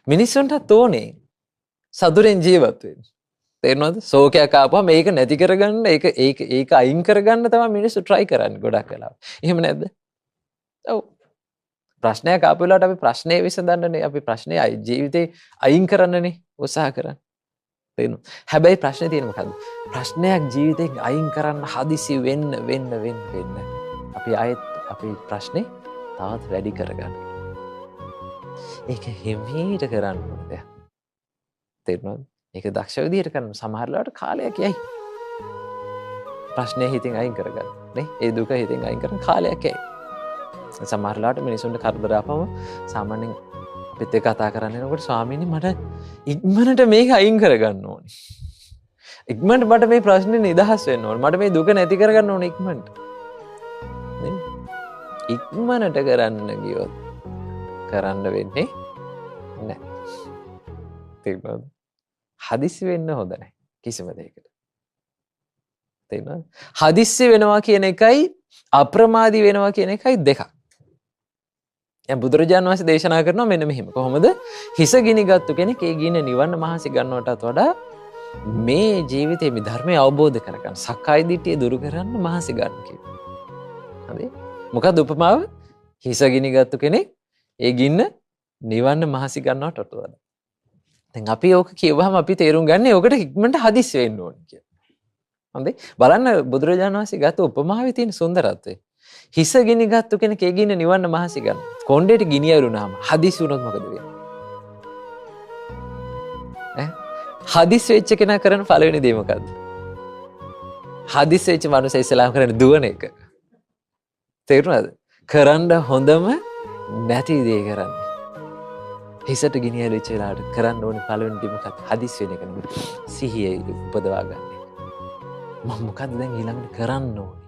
මිනිස්සුන්ටත් ඕනේ සතුරෙන් ජීවත් වෙන්න. තේරෙනවද? ශෝකයක් ආපුවා මේක නැති කරගන්න ඒක අයින් කරගන්න තමයි මිනිස්සු try කරන්නේ ගොඩක් වෙලාවට. එහෙම නැද්ද? ඔව්. ප්‍රශ්නයක් ආපු වෙලාවට අපි ප්‍රශ්නේ විසඳන්නනේ අපි ප්‍රශ්නේ ජීවිතේ අයින් කරන්නනේ උත්සාහ කරන්නේ. තේරෙනවද? හැබැයි ප්‍රශ්නේ තියෙන්නේ මොකද්ද? ප්‍රශ්නයක් ජීවිතෙන් අයින් කරන්න හදිසි වෙන්න අපි ආයෙත් අපේ ප්‍රශ්නේ තවත් වැඩි කරගන්න. ඒක හිමීට කරන්න ඕනේ දෙයක්. තේරෙනවද? ඒක දක්ෂ විදිහට කරන සමහර වෙලාවට කාලයක් යයි. ප්‍රශ්නේ හිතින් අයින් කරගන්න. නේ? ඒ දුක හිතින් අයින් කරන කාලයක් යයි. සමහර වෙලාවට මිනිසුන්ට කරදර ආපම සාමාන්‍යයෙන් අපිත් එක්ක කතා කරන්න යනකොට ස්වාමීනි මට ඉක්මනට මේක අයින් කරගන්න ඕනේ. ඉක්මනට මට මේ ප්‍රශ්නේ නිදහස් වෙන්න ඕනේ. මට මේ දුක නැති කරගන්න ඕනේ ඉක්මනට. නේ? ඉක්මනට කරන්න ගියොත් කරන්න වෙන්නේ නැහැ. තේරුණාද? හදිස්සි වෙන්න හොඳ නැහැ කිසිම දෙයකට. තේරුණාද? හදිස්සි වෙනවා කියන එකයි අප්‍රමාදී වෙනවා කියන එකයි දෙකක්. දැන් බුදුරජාණන් වහන්සේ දේශනා කරනවා මෙන්න මෙහෙම. කොහොමද? හිස ගිනිගත්තු කෙනෙක් ඒ ගින්න නිවන්න මහන්සි ගන්නවටත් වඩා මේ ජීවිතේ මේ ධර්මය අවබෝධ කරගන්න, සක්කාය දිට්ඨිය දුරු කරන්න මහන්සි ගන්න කියනවා. හරි? මොකක්ද උපමාව? හිස ගිනිගත්තු කෙනෙක් ඒ ගින්න නිවන්න මහන්සි ගන්නවටත් වඩා. දැන් අපි ඕක කියවහම අපි තේරුම් ගන්නේ ඕකට ඉක්මනට හදිස්සි වෙන්න ඕනේ කියලා. හොඳයි? බලන්න බුදුරජාණන් වහන්සේ ගත්ත උපමාවේ තියෙන සුන්දරත්වය. හිස ගිනිගත්තු කෙනෙක් ඒ ගින්න නිවන්න මහන්සි ගන්න. කොණ්ඩේට ගිනි ඇරුණාම හදිස්සි වුණොත් මොකද වෙන්නේ? හදිස්සි වෙච්ච කෙනා කරන පළවෙනි දේ මොකද්ද? හදිස්සි වෙච්ච මනුස්සය ඉස්ලාම් කරන්නේ දුවන එක. තේරුණාද? කරන්න හොඳම නැති දේ කරන්නේ. හිසට ගිනි ඇරිච්ච වෙලාවට කරන්න ඕනේ පළවෙනි දේ මොකක්ද? හදිස්සි වෙන එක නෙමෙයි. සිහිය උපදවා ගන්න. මම මොකද්ද දැන් ඊළඟට කරන්න ඕනේ?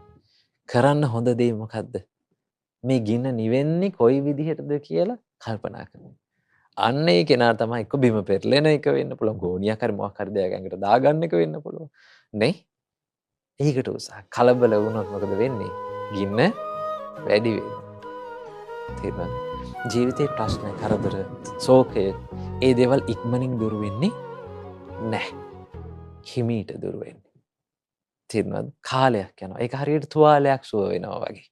කරන්න හොඳ දේ මොකද්ද? මේ ගින්න නිවෙන්නේ කොයි විදිහටද කියලා කල්පනා කරනවා. අන්න ඒ කෙනා තමයි එක්ක බිම පෙරලෙන එක වෙන්න පුළුවන්. ගෝණියක් හරි මොකක් හරි දෙයක් ඇඟට දාගන්න එක වෙන්න පුළුවන්. නේ? ඒකට උසාහ. කලබල වුණොත් මොකද වෙන්නේ? ගින්න වැඩි වෙනවා. තේරුණාද? ජීවිතේ ප්‍රශ්න, කරදර, ශෝකය, ඒ දේවල් ඉක්මනින් දුර වෙන්නේ නැහැ. හිමීට දුර වෙන්නේ. තේරුණාද? කාලයක් යනවා. ඒක හරියට තුවාලයක් සුව වෙනවා වගේ.